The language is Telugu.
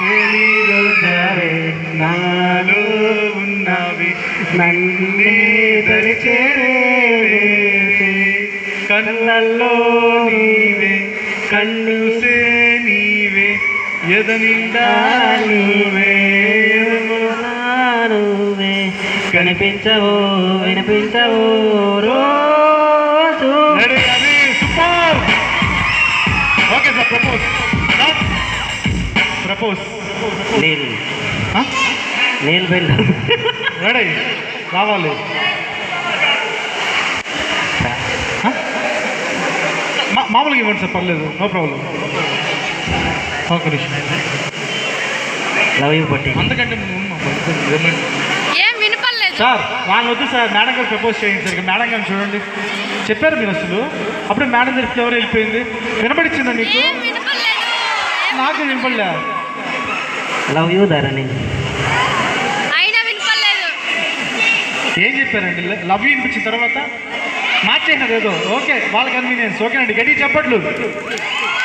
తెలియజావే నాలో ఉన్నవి నన్నే దరిచేరే కళ్ళల్లో నీవే కళ్ళుసే నీవే ఎదనిండా నువ్వే నువ్వే కనిపించవో వినిపించవో రోజు. సూపర్. ఓకే సార్, ప్రపోజ్ నీళ్ళు నీళ్ళు బెల్లం రెడీ రావాలి. మామూలుగా ఇవ్వండి సార్, పర్లేదు, నో ప్రాబ్లం. ఒక నిమిషం, లవ్ యూ పట్టి. అంతకంటే ఏం వినపడలేదు సార్. వాళ్ళు వద్దు సార్, మేడం గారు ప్రపోజ్ చేయండి సార్. ఇక మేడం గారిని చూడండి. చెప్పారు మీరు అసలు, అప్పుడే మేడం గారి ఫ్లేవర్ వెళ్ళిపోయింది. వినపడిచ్చిందా నీకు? ఏం వినపడలేదు. నాకు వినపడలే. లవ్ యూ ధరణి. అయినా వినపడలేదు. ఏం చెప్పారండి? లవ్ యూ వినిపించిన తర్వాత మార్చేసినది ఏదో. ఓకే, వాళ్ళ కన్వీనియన్స్. ఓకేనండి, గట్టి చెప్పట్లు.